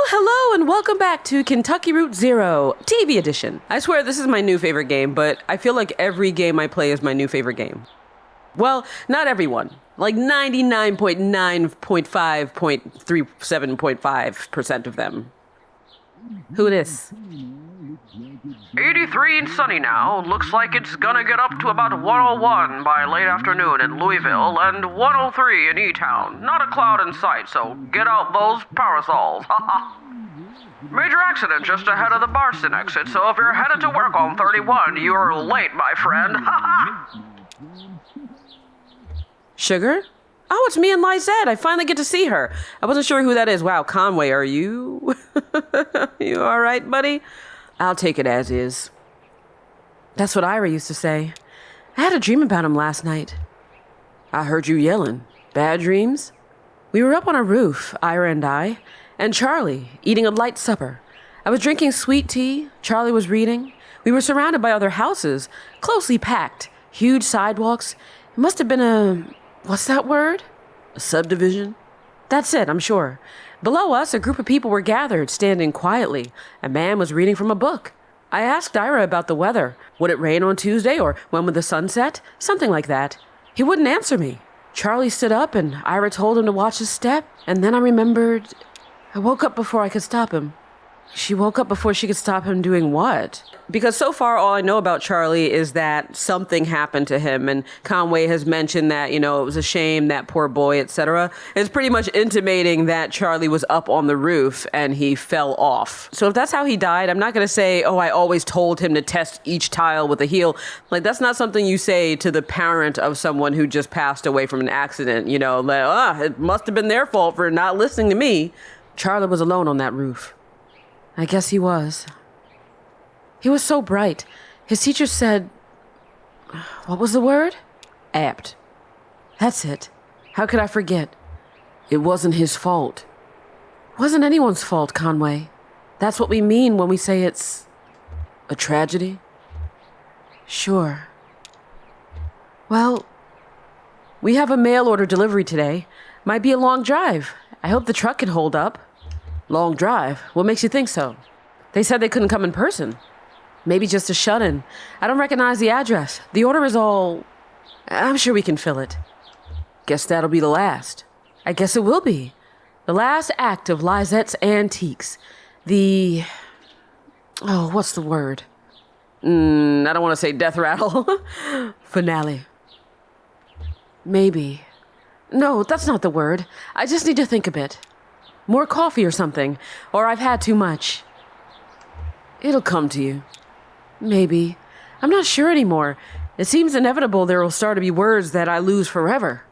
Hello, and welcome back to Kentucky Route Zero, TV edition. I swear this is my new favorite game, but I feel like every game I play is my new favorite game. Well, not everyone. Like 99.9.5.37.5% of them. Who this? 83 and sunny now. Looks like it's gonna get up to about 101 by late afternoon in Louisville and 103 in E-Town. Not a cloud in sight, so get out those parasols. Major accident just ahead of the Barson exit, so if you're headed to work on 31, you're late, my friend. Sugar? Oh, it's me and Lizette. I finally get to see her. I wasn't sure who that is. Wow, Conway, are you? You all right, buddy? I'll take it as is. That's what Ira used to say. I had a dream about him last night. I heard you yelling. Bad dreams? We were up on a roof, Ira and I, and Charlie, eating a light supper. I was drinking sweet tea. Charlie was reading. We were surrounded by other houses, closely packed, huge sidewalks. It must have been a... what's that word? A subdivision? That's it, I'm sure. Below us, a group of people were gathered, standing quietly. A man was reading from a book. I asked Ira about the weather. Would it rain on Tuesday, or when would the sun set? Something like that. He wouldn't answer me. Charlie stood up, and Ira told him to watch his step. And then I remembered... I woke up before I could stop him. She woke up before she could stop him doing what? Because so far all I know about Charlie is that something happened to him, and Conway has mentioned that, it was a shame, that poor boy, etc. It's pretty much intimating that Charlie was up on the roof and he fell off. So if that's how he died, I'm not going to say, oh, I always told him to test each tile with a heel. Like, that's not something you say to the parent of someone who just passed away from an accident, it must have been their fault for not listening to me. Charlie was alone on that roof. I guess he was. He was so bright. His teacher said... what was the word? Apt. That's it. How could I forget? It wasn't his fault. Wasn't anyone's fault, Conway. That's what we mean when we say it's... a tragedy? Sure. Well, we have a mail order delivery today. Might be a long drive. I hope the truck can hold up. Long drive? What makes you think so? They said they couldn't come in person. Maybe just a shut-in. I don't recognize the address. The order is all... I'm sure we can fill it. Guess that'll be the last. I guess it will be. The last act of Lizette's Antiques. The... oh, what's the word? I don't want to say death rattle. Finale. Maybe. No, that's not the word. I just need to think a bit. More coffee or something, or I've had too much. It'll come to you. Maybe. I'm not sure anymore. It seems inevitable there will start to be words that I lose forever.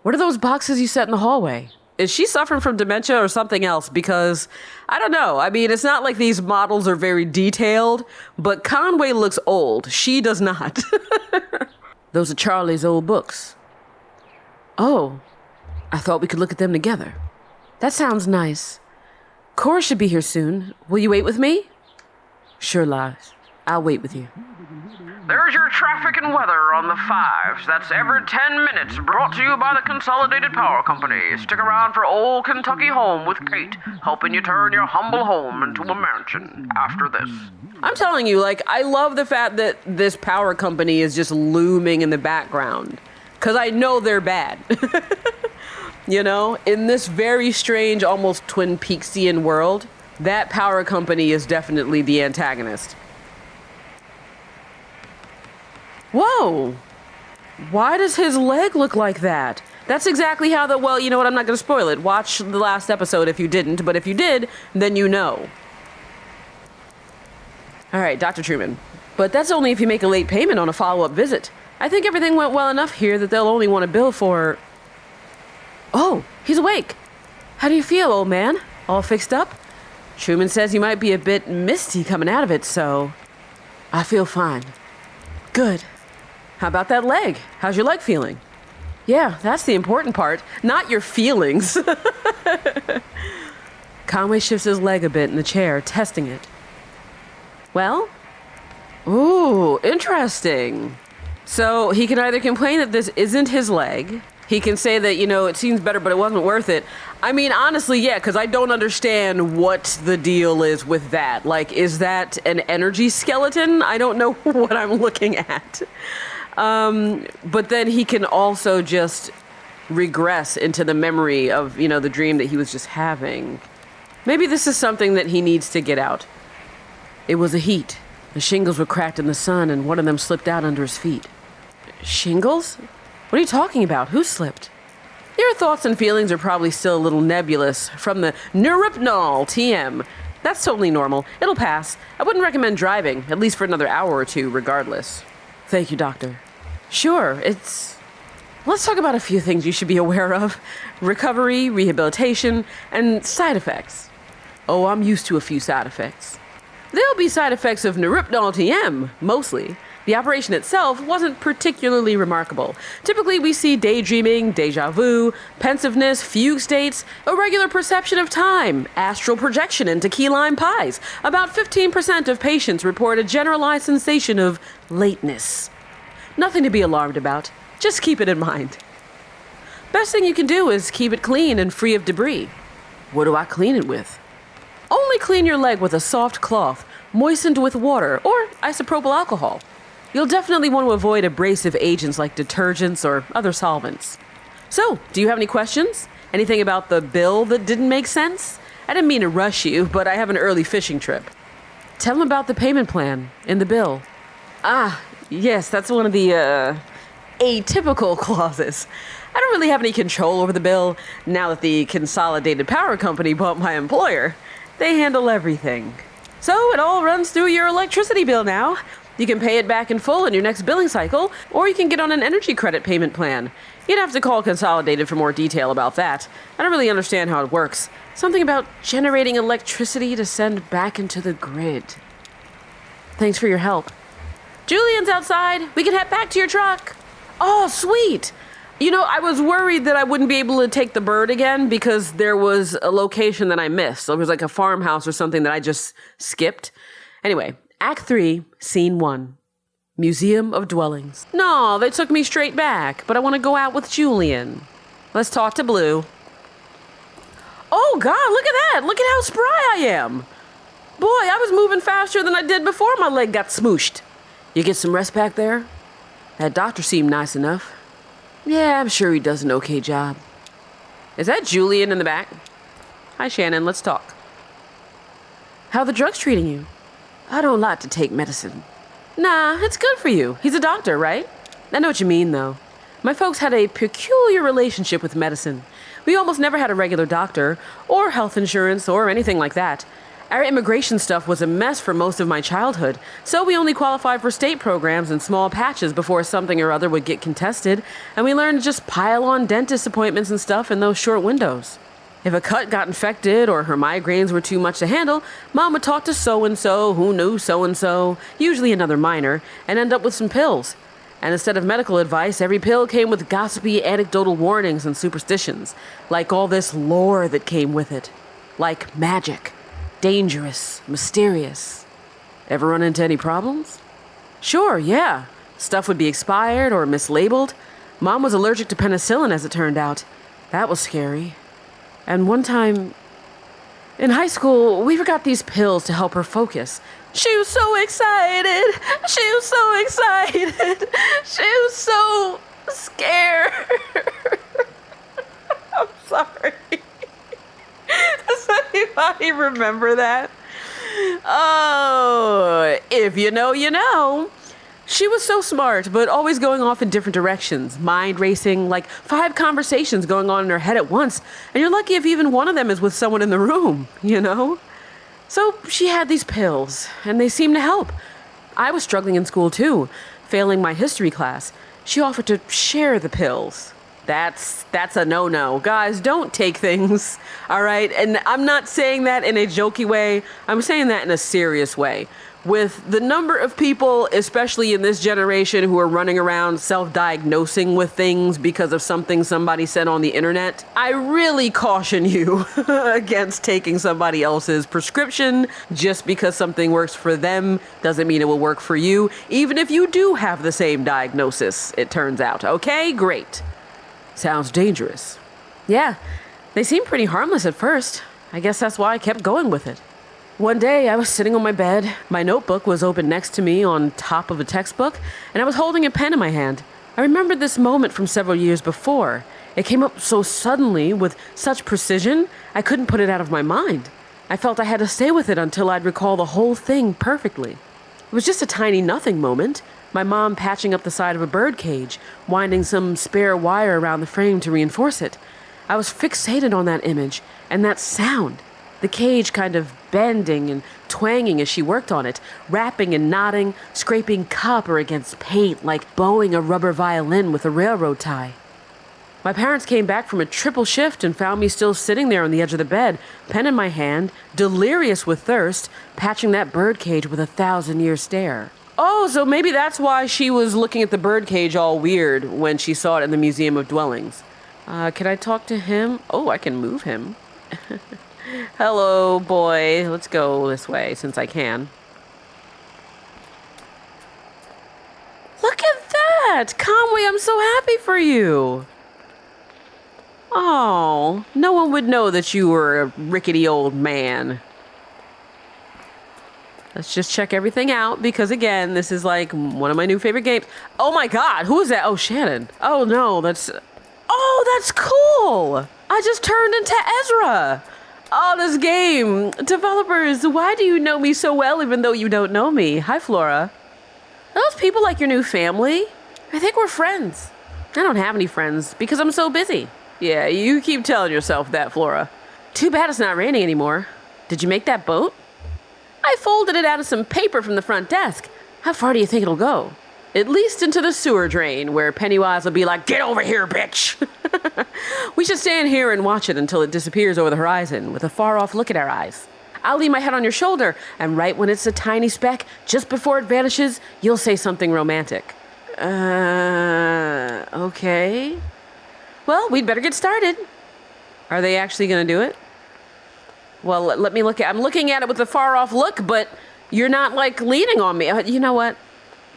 What are those boxes you set in the hallway? Is she suffering from dementia or something else? Because, I don't know. I mean, it's not like these models are very detailed, but Conway looks old. She does not. Those are Charlie's old books. Oh, I thought we could look at them together. That sounds nice. Cora should be here soon. Will you wait with me? Sure, Liz. I'll wait with you. There's your traffic and weather on the 5s. That's every 10 minutes, brought to you by the Consolidated Power Company. Stick around for Old Kentucky Home with Kate, helping you turn your humble home into a mansion after this. I'm telling you, I love the fact that this power company is just looming in the background. Because I know they're bad. In this very strange, almost Twin Peaksian world, that power company is definitely the antagonist. Whoa! Why does his leg look like that? That's exactly how well, you know what, I'm not going to spoil it. Watch the last episode if you didn't, but if you did, then you know. All right, Dr. Truman. But that's only if you make a late payment on a follow-up visit. I think everything went well enough here that they'll only want to bill for... Oh, he's awake. How do you feel, old man? All fixed up? Truman says you might be a bit misty coming out of it, so... I feel fine. Good. How about that leg? How's your leg feeling? Yeah, that's the important part, not your feelings. Conway shifts his leg a bit in the chair, testing it. Well? Ooh, interesting. So he can either complain that this isn't his leg, He can say that, it seems better, but it wasn't worth it. I mean, honestly, yeah, because I don't understand what the deal is with that. Like, is that an energy skeleton? I don't know what I'm looking at. But then he can also just regress into the memory of, the dream that he was just having. Maybe this is something that he needs to get out. It was a heat. The shingles were cracked in the sun, and one of them slipped out under his feet. Shingles? What are you talking about? Who slipped? Your thoughts and feelings are probably still a little nebulous from the neuropnol TM. That's totally normal. It'll pass. I wouldn't recommend driving, at least for another hour or two, regardless. Thank you, doctor. Sure, Let's talk about a few things you should be aware of. Recovery, rehabilitation, and side effects. Oh, I'm used to a few side effects. There'll be side effects of neuropnol TM, mostly. The operation itself wasn't particularly remarkable. Typically, we see daydreaming, deja vu, pensiveness, fugue states, irregular perception of time, astral projection into key lime pies. About 15% of patients report a generalized sensation of lateness. Nothing to be alarmed about. Just keep it in mind. Best thing you can do is keep it clean and free of debris. What do I clean it with? Only clean your leg with a soft cloth, moistened with water or isopropyl alcohol. You'll definitely want to avoid abrasive agents like detergents or other solvents. So, do you have any questions? Anything about the bill that didn't make sense? I didn't mean to rush you, but I have an early fishing trip. Tell them about the payment plan in the bill. Ah, yes, that's one of the, atypical clauses. I don't really have any control over the bill now that the Consolidated Power Company bought my employer. They handle everything. So it all runs through your electricity bill now. You can pay it back in full in your next billing cycle, or you can get on an energy credit payment plan. You'd have to call Consolidated for more detail about that. I don't really understand how it works. Something about generating electricity to send back into the grid. Thanks for your help. Julian's outside. We can head back to your truck. Oh, sweet. I was worried that I wouldn't be able to take the bird again because there was a location that I missed. There was like a farmhouse or something that I just skipped. Anyway, Act 3, Scene 1. Museum of Dwellings. No, they took me straight back, but I want to go out with Julian. Let's talk to Blue. Oh, God, look at that. Look at how spry I am. Boy, I was moving faster than I did before my leg got smooshed. You get some rest back there? That doctor seemed nice enough. Yeah, I'm sure he does an okay job. Is that Julian in the back? Hi, Shannon, let's talk. How are the drugs treating you? I don't like to take medicine. Nah, it's good for you. He's a doctor, right? I know what you mean, though. My folks had a peculiar relationship with medicine. We almost never had a regular doctor, or health insurance, or anything like that. Our immigration stuff was a mess for most of my childhood, so we only qualified for state programs in small patches before something or other would get contested, and we learned to just pile on dentist appointments and stuff in those short windows. If a cut got infected or her migraines were too much to handle, Mom would talk to so-and-so who knew so-and-so, usually another minor, and end up with some pills. And instead of medical advice, every pill came with gossipy anecdotal warnings and superstitions, like all this lore that came with it. Like magic. Dangerous, mysterious. Ever run into any problems? Sure, yeah. Stuff would be expired or mislabeled. Mom was allergic to penicillin, as it turned out. That was scary. And one time, in high school, we forgot these pills to help her focus. She was so excited. She was so excited. She was so scared. I'm sorry. Does anybody remember that? Oh, if you know, you know. She was so smart, but always going off in different directions, mind racing, like 5 conversations going on in her head at once, and you're lucky if even one of them is with someone in the room, you know? So she had these pills, and they seemed to help. I was struggling in school too, failing my history class. She offered to share the pills. That's a no-no. Guys, don't take things, all right? And I'm not saying that in a jokey way. I'm saying that in a serious way. With the number of people, especially in this generation, who are running around self-diagnosing with things because of something somebody said on the internet, I really caution you against taking somebody else's prescription. Just because something works for them doesn't mean it will work for you, even if you do have the same diagnosis, it turns out. Okay, great. Sounds dangerous. Yeah, they seemed pretty harmless at first. I guess that's why I kept going with it. One day, I was sitting on my bed. My notebook was open next to me on top of a textbook, and I was holding a pen in my hand. I remembered this moment from several years before. It came up so suddenly, with such precision, I couldn't put it out of my mind. I felt I had to stay with it until I'd recall the whole thing perfectly. It was just a tiny nothing moment. My mom patching up the side of a bird cage, winding some spare wire around the frame to reinforce it. I was fixated on that image, and that sound. The cage kind of bending and twanging as she worked on it, rapping and nodding, scraping copper against paint like bowing a rubber violin with a railroad tie. My parents came back from a triple shift and found me still sitting there on the edge of the bed, pen in my hand, delirious with thirst, patching that bird cage with a 1,000-year stare. Oh, so maybe that's why she was looking at the bird cage all weird when she saw it in the Museum of Dwellings. Can I talk to him? Oh, I can move him. Hello, boy. Let's go this way, since I can. Look at that! Conway, I'm so happy for you! Oh, no one would know that you were a rickety old man. Let's just check everything out, because again, this is like one of my new favorite games. Oh my god, who is that? Oh, Shannon. Oh no, that's... Oh, that's cool! I just turned into Ezra! Oh, this game. Developers, why do you know me so well even though you don't know me? Hi, Flora. Are those people like your new family? I think we're friends. I don't have any friends because I'm so busy. Yeah, you keep telling yourself that, Flora. Too bad it's not raining anymore. Did you make that boat? I folded it out of some paper from the front desk. How far do you think it'll go? At least into the sewer drain, where Pennywise will be like, "Get over here, bitch!" We should stand here and watch it until it disappears over the horizon, with a far-off look at our eyes. I'll lean my head on your shoulder, and right when it's a tiny speck, just before it vanishes, you'll say something romantic. Okay. Well, we'd better get started. Are they actually gonna do it? Well, let me look at... I'm looking at it with a far-off look, but you're not, like, leaning on me. You know what?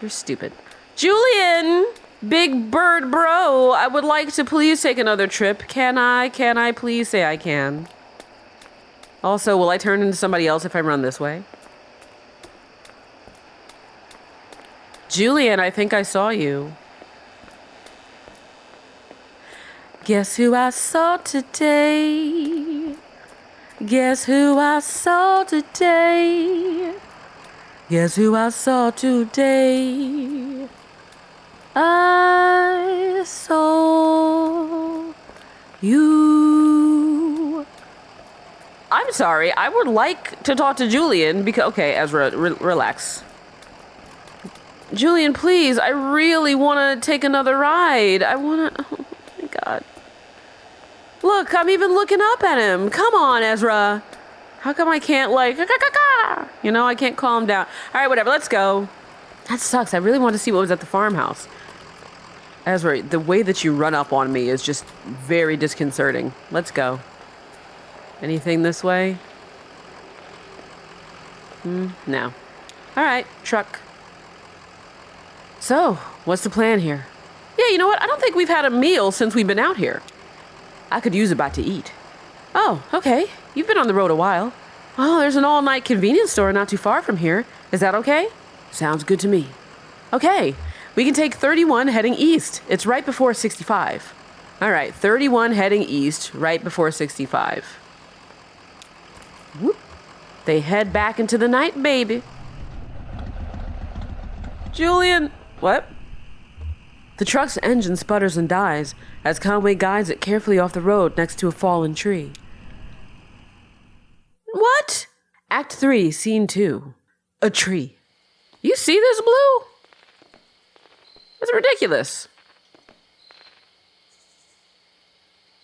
You're stupid. Julian! Big bird bro, I would like to please take another trip. Can I? Can I please say I can? Also, will I turn into somebody else if I run this way? Julian, I think I saw you. Guess who I saw today? Guess who I saw today? Guess who I saw today? I saw you. I'm sorry, I would like to talk to Julian because... Okay, Ezra, relax. Julian, please, I really want to take another ride. I want to... Oh my god. Look, I'm even looking up at him. Come on, Ezra. How come I can't, like... You know, I can't calm down. All right, whatever, let's go. That sucks. I really wanted to see what was at the farmhouse. Ezra, the way that you run up on me is just very disconcerting. Let's go. Anything this way? No. All right, truck. So, what's the plan here? Yeah, you know what? I don't think we've had a meal since we've been out here. I could use a bite to eat. Oh, okay. You've been on the road a while. Oh, there's an all-night convenience store not too far from here. Is that okay? Sounds good to me. Okay, we can take 31 heading east. It's right before 65. All right, 31 heading east, right before 65. Whoop. They head back into the night, baby. Julian! What? The truck's engine sputters and dies as Conway guides it carefully off the road next to a fallen tree. What? Act 3, Scene 2. A tree. You see this, Blue? It's ridiculous.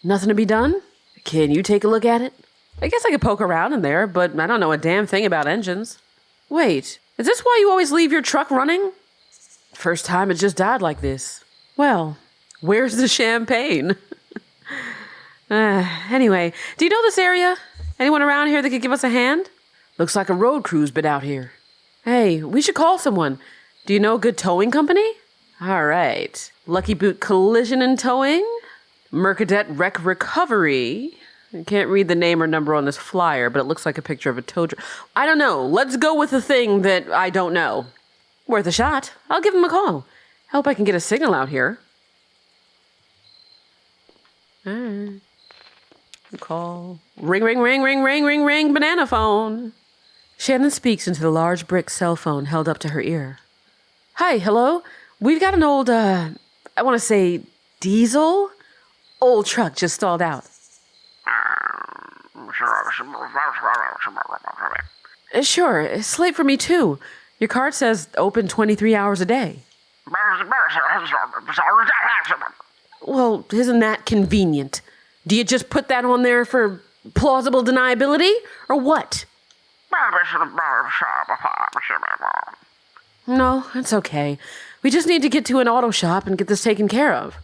Nothing to be done? Can you take a look at it? I guess I could poke around in there, but I don't know a damn thing about engines. Wait, is this why you always leave your truck running? First time it just died like this. Well, where's the champagne? Anyway, do you know this area? Anyone around here that could give us a hand? Looks like a road crew's been out here. Hey, we should call someone. Do you know a good towing company? All right. Lucky Boot Collision and Towing? Mercadet Wreck Recovery. I can't read the name or number on this flyer, but it looks like a picture of a tow truck. I don't know. Let's go with the thing that I don't know. Worth a shot. I'll give him a call. Hope I can get a signal out here. Alright. Call. Ring, ring, ring, ring, ring, ring, ring, banana phone. Shannon speaks into the large brick cell phone held up to her ear. Hi, hello? We've got an old, I want to say, diesel? Old truck just stalled out. Sure, it's late for me too. Your card says open 23 hours a day. Well, isn't that convenient? Do you just put that on there for plausible deniability, or what? No, it's okay. We just need to get to an auto shop and get this taken care of.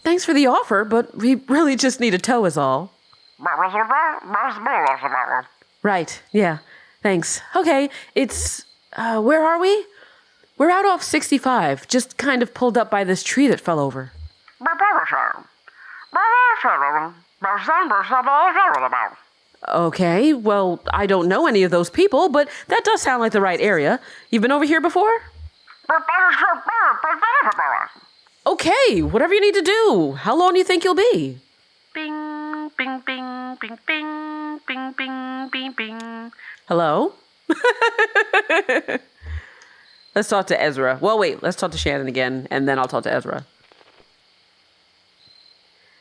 Thanks for the offer, but we really just need a tow is all. Right, yeah, thanks. Okay, it's, where are we? We're out off 65, just kind of pulled up by this tree that fell over. Okay, well, I don't know any of those people, but that does sound like the right area. You've been over here before? Okay, whatever you need to do. How long do you think you'll be? Bing, bing, bing, bing, bing, bing, bing, bing, bing. Hello? Let's talk to Ezra. Well, wait, let's talk to Shannon again, and then I'll talk to Ezra.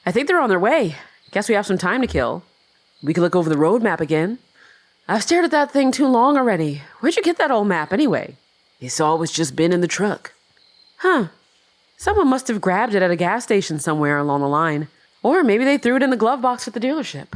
I think they're on their way. Guess we have some time to kill. We could look over the road map again. I've stared at that thing too long already. Where'd you get that old map anyway? It's always just been in the truck. Huh. Someone must have grabbed it at a gas station somewhere along the line. Or maybe they threw it in the glove box at the dealership.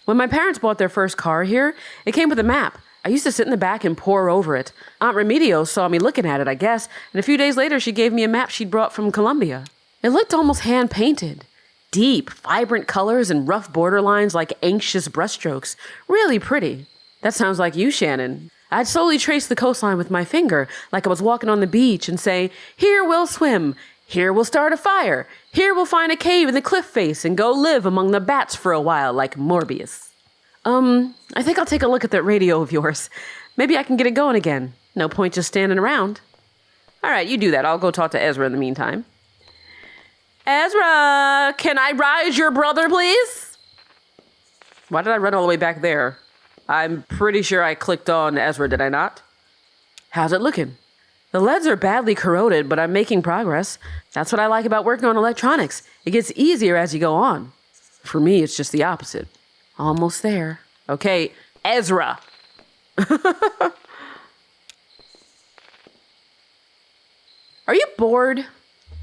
When my parents bought their first car here, it came with a map. I used to sit in the back and pore over it. Aunt Remedios saw me looking at it, I guess, and a few days later she gave me a map she'd brought from Colombia. It looked almost hand-painted. Deep, vibrant colors and rough border lines like anxious brushstrokes. Really pretty. That sounds like you, Shannon. I'd slowly trace the coastline with my finger, like I was walking on the beach, and say, here we'll swim, here we'll start a fire, here we'll find a cave in the cliff face and go live among the bats for a while like Morbius. I think I'll take a look at that radio of yours. Maybe I can get it going again. No point just standing around. All right, you do that. I'll go talk to Ezra in the meantime. Ezra, can I ride your brother, please? Why did I run all the way back there? I'm pretty sure I clicked on Ezra, did I not? How's it looking? The LEDs are badly corroded, but I'm making progress. That's what I like about working on electronics. It gets easier as you go on. For me, it's just the opposite. Almost there. Okay, Ezra. Are you bored?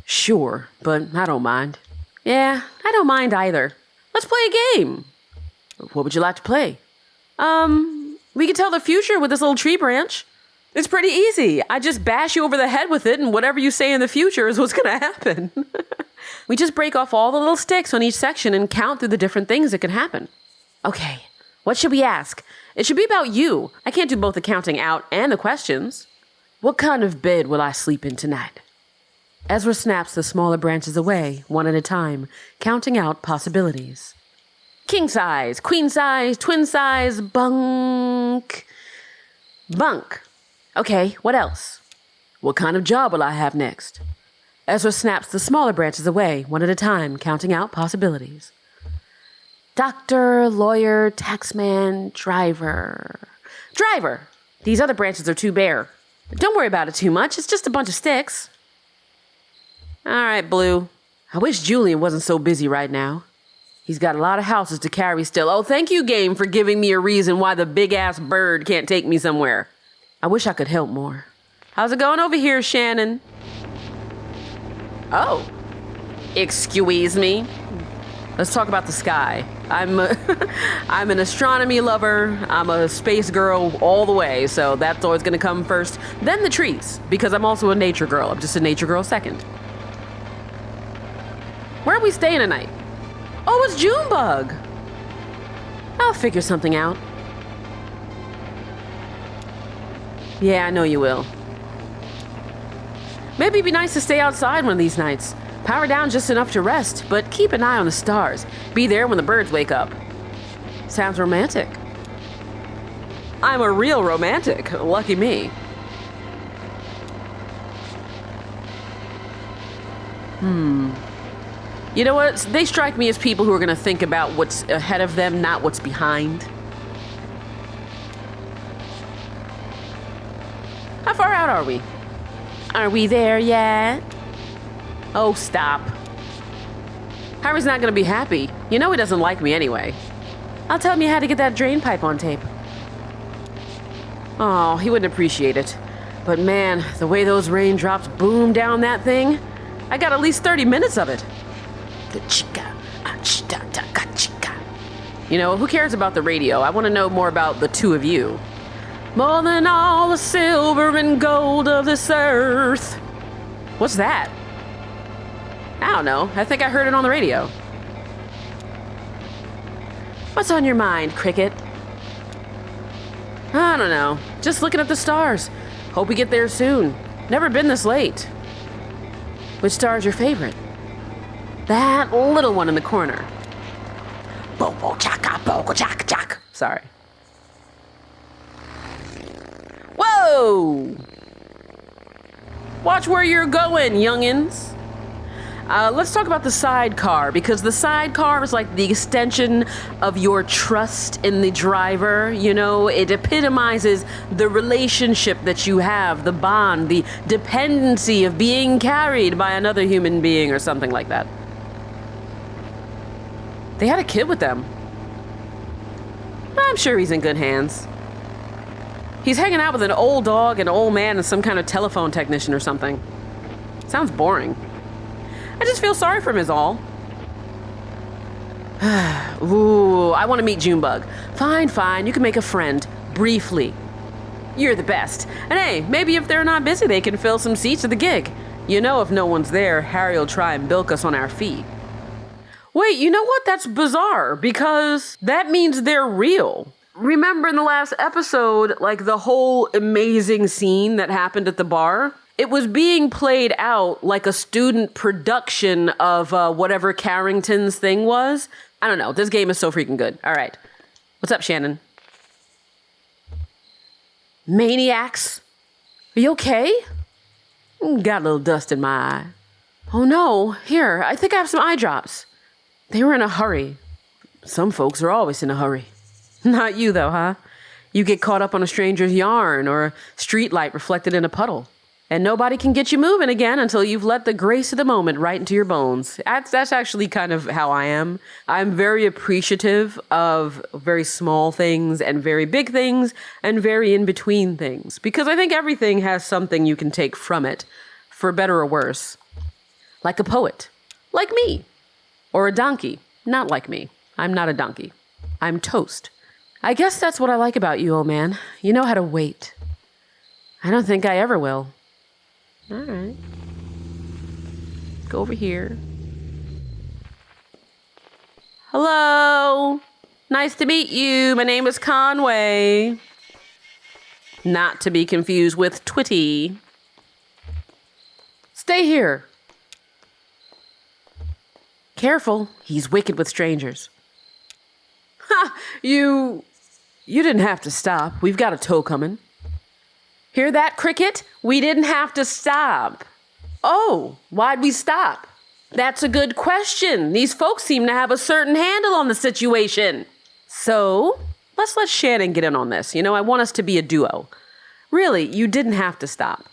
Sure, but I don't mind. Yeah, I don't mind either. Let's play a game. What would you like to play? We could tell the future with this little tree branch. It's pretty easy. I just bash you over the head with it, and whatever you say in the future is what's gonna happen. We just break off all the little sticks on each section and count through the different things that can happen. Okay, what should we ask? It should be about you. I can't do both the counting out and the questions. What kind of bed will I sleep in tonight? Ezra snaps the smaller branches away, one at a time, counting out possibilities. King size, queen size, twin size, bunk. Bunk. Okay, what else? What kind of job will I have next? Ezra snaps the smaller branches away, one at a time, counting out possibilities. Doctor, lawyer, taxman, driver. Driver! These other branches are too bare. Don't worry about it too much, it's just a bunch of sticks. All right, Blue. I wish Julian wasn't so busy right now. He's got a lot of houses to carry still. Oh, thank you, game, for giving me a reason why the big-ass bird can't take me somewhere. I wish I could help more. How's it going over here, Shannon? Oh. Excuse me. Let's talk about the sky. I'm an astronomy lover. I'm a space girl all the way, so that's always going to come first. Then the trees, because I'm also a nature girl. I'm just a nature girl second. Where are we staying tonight? Oh, it's Junebug. I'll figure something out. Yeah, I know you will. Maybe it'd be nice to stay outside one of these nights. Power down just enough to rest, but keep an eye on the stars. Be there when the birds wake up. Sounds romantic. I'm a real romantic. Lucky me. You know what? They strike me as people who are going to think about what's ahead of them, not what's behind. How far out are we? Are we there yet? Oh, stop. Harry's not going to be happy. You know he doesn't like me anyway. I'll tell him you had to get that drain pipe on tape. Oh, he wouldn't appreciate it. But man, the way those raindrops boom down that thing, I got at least 30 minutes of it. You know, who cares about the radio? I want to know more about the two of you. More than all the silver and gold of this earth. What's that? I don't know. I think I heard it on the radio. What's on your mind, Cricket? I don't know. Just looking at the stars. Hope we get there soon. Never been this late. Which star is your favorite? That little one in the corner. Bobo chaka, bogo chak chak. Sorry. Whoa! Watch where you're going, youngins. Let's talk about the sidecar, because the sidecar is like the extension of your trust in the driver. You know, it epitomizes the relationship that you have, the bond, the dependency of being carried by another human being or something like that. They had a kid with them. I'm sure he's in good hands. He's hanging out with an old dog, an old man, and some kind of telephone technician or something. Sounds boring. I just feel sorry for him is all. Ooh, I want to meet Junebug. Fine, you can make a friend. Briefly. You're the best. And hey, maybe if they're not busy, they can fill some seats at the gig. You know, if no one's there, Harry will try and bilk us on our feet. Wait, you know what? That's bizarre, because that means they're real. Remember in the last episode, like the whole amazing scene that happened at the bar? It was being played out like a student production of whatever Carrington's thing was. I don't know. This game is so freaking good. All right. What's up, Shannon? Maniacs? Are you okay? Got a little dust in my eye. Oh no. Here, I think I have some eye drops. They were in a hurry. Some folks are always in a hurry. Not you, though, huh? You get caught up on a stranger's yarn or a streetlight reflected in a puddle. And nobody can get you moving again until you've let the grace of the moment right into your bones. That's actually kind of how I am. I'm very appreciative of very small things and very big things and very in-between things. Because I think everything has something you can take from it, for better or worse. Like a poet. Like me. Or a donkey. Not like me. I'm not a donkey. I'm toast. I guess that's what I like about you, old man. You know how to wait. I don't think I ever will. All right. Go over here. Hello. Nice to meet you. My name is Conway. Not to be confused with Twitty. Stay here. Careful. He's wicked with strangers. Ha! You didn't have to stop. We've got a tow coming. Hear that, Cricket? We didn't have to stop. Oh, why'd we stop? That's a good question. These folks seem to have a certain handle on the situation. So, let's let Shannon get in on this. You know, I want us to be a duo. Really, you didn't have to stop.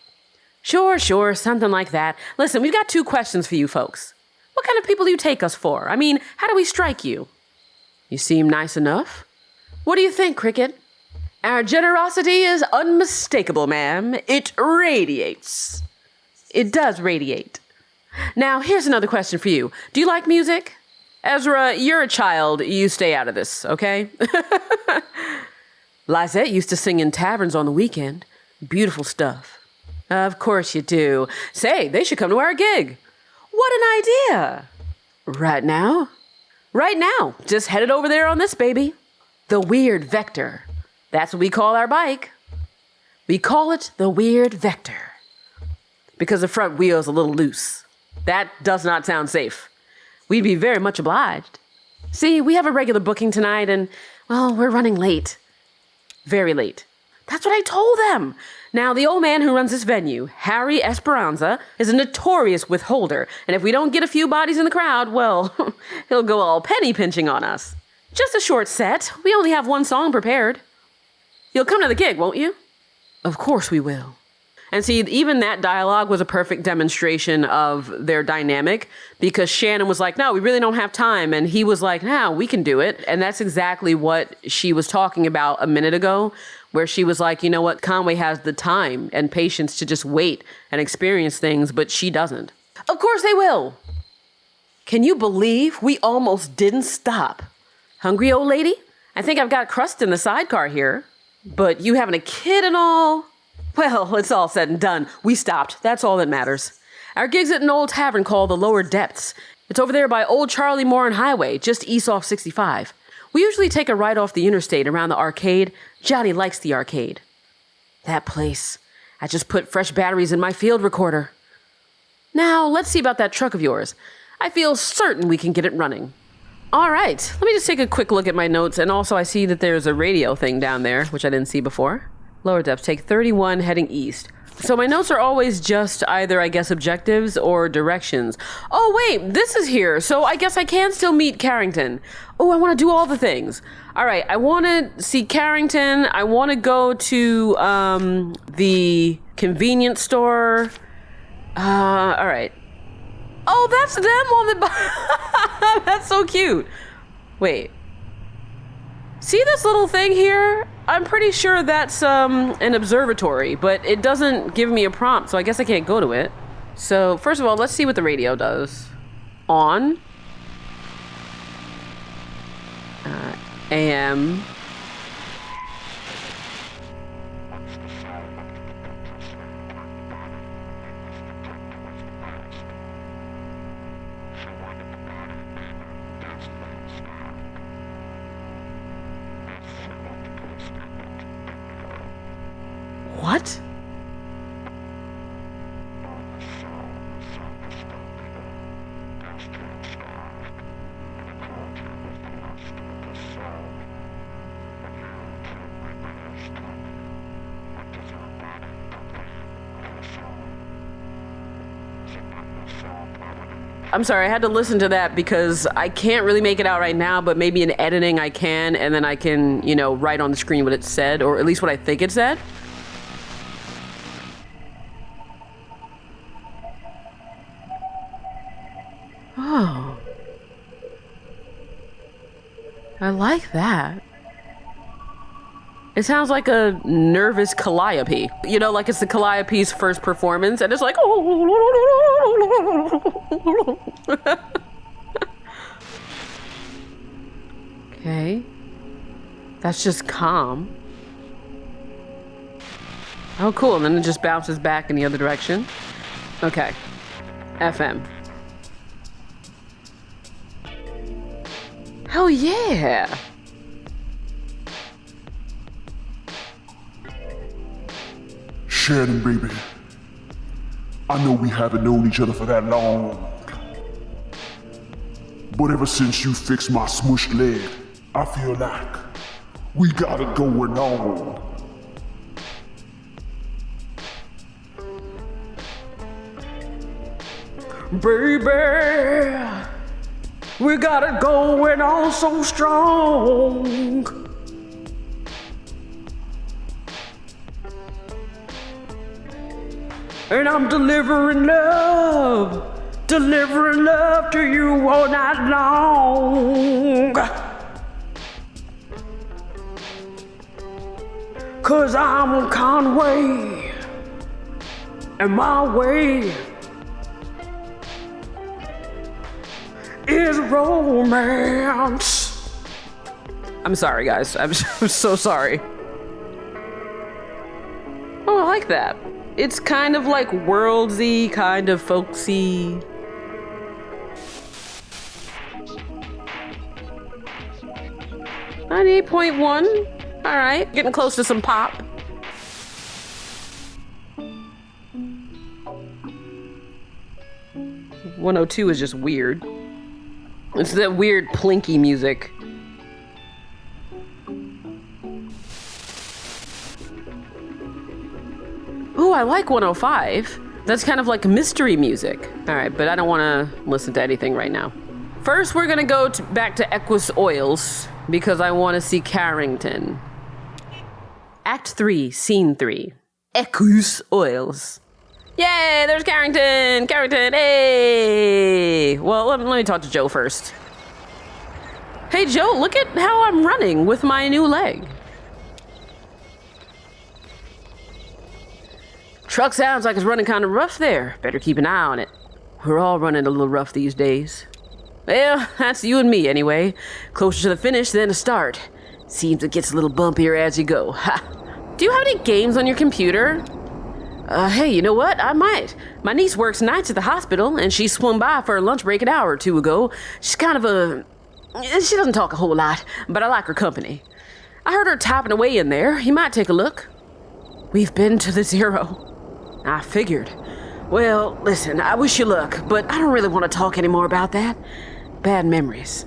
Sure, something like that. Listen, we've got 2 questions for you folks. What kind of people do you take us for? I mean, how do we strike you? You seem nice enough. What do you think, Cricket? Our generosity is unmistakable, ma'am. It radiates. It does radiate. Now, here's another question for you. Do you like music? Ezra, you're a child. You stay out of this, okay? Lizette used to sing in taverns on the weekend. Beautiful stuff. Of course you do. Say, they should come to our gig. What an idea. Right now? Right now. Just headed over there on this baby. The Weird Vector. That's what we call our bike. We call it the Weird Vector. Because the front wheel's a little loose. That does not sound safe. We'd be very much obliged. See, we have a regular booking tonight and, well, we're running late. Very late. That's what I told them. Now, the old man who runs this venue, Harry Esperanza, is a notorious withholder, and if we don't get a few bodies in the crowd, well, he'll go all penny pinching on us. Just a short set. We only have one song prepared. You'll come to the gig, won't you? Of course we will. And see, even that dialogue was a perfect demonstration of their dynamic, because Shannon was like, no, we really don't have time. And he was like, no, we can do it. And that's exactly what she was talking about a minute ago, where she was like, you know what, Conway has the time and patience to just wait and experience things, but she doesn't. Of course they will. Can you believe we almost didn't stop? Hungry, old lady? I think I've got crust in the sidecar here. But you having a kid and all? Well, it's all said and done. We stopped. That's all that matters. Our gig's at an old tavern called the Lower Depths. It's over there by Old Charlie Morin Highway, just east off 65. We usually take a ride off the interstate around the arcade. Johnny likes the arcade. That place. I just put fresh batteries in my field recorder. Now, let's see about that truck of yours. I feel certain we can get it running. All right, let me just take a quick look at my notes, and also I see that there's a radio thing down there, which I didn't see before. Lower Depths, take 31 heading east. So my notes are always just either, I guess, objectives or directions. Oh, wait, this is here, so I guess I can still meet Carrington. Oh, I want to do all the things. All right, I want to see Carrington. I want to go to the convenience store. All right. Oh, that's them on the... That's so cute. Wait. See this little thing here? I'm pretty sure that's an observatory, but it doesn't give me a prompt, so I guess I can't go to it. So, first of all, let's see what the radio does. On. AM. What? I'm sorry, I had to listen to that because I can't really make it out right now, but maybe in editing I can, and then I can, you know, write on the screen what it said, or at least what I think it said. Oh. I like that. It sounds like a nervous calliope. You know, like it's the calliope's first performance, and it's like... Okay. That's just calm. Oh, cool. And then it just bounces back in the other direction. Okay. FM. Oh, yeah. Shannon, baby. I know we haven't known each other for that long. But ever since you fixed my smushed leg, I feel like we got it going on. Baby, we got it going on so strong. And I'm delivering love to you all night long. 'Cause I'm Conway, and my way is romance. I'm sorry, guys. I'm so sorry. Oh, I like that. It's kind of like worldsy, kind of folksy. .1. All right, getting close to some pop. 102 is just weird. It's that weird plinky music. Ooh, I like 105. That's kind of like mystery music. All right, but I don't want to listen to anything right now. First, we're going to go back to Equus Oils because I want to see Carrington. Act 3, Scene 3. Equus Oils. Yay, there's Carrington! Carrington, hey! Well, let me talk to Joe first. Hey, Joe, look at how I'm running with my new leg. Truck sounds like it's running kind of rough there. Better keep an eye on it. We're all running a little rough these days. Well, that's you and me anyway. Closer to the finish than the start. Seems it gets a little bumpier as you go. Ha! Do you have any games on your computer? Hey, you know what? I might. My niece works nights at the hospital, and she swung by for a lunch break an hour or two ago. She's kind of a... She doesn't talk a whole lot, but I like her company. I heard her typing away in there. You might take a look. We've been to the zero. I figured. Well, listen, I wish you luck, but I don't really want to talk anymore about that. Bad memories.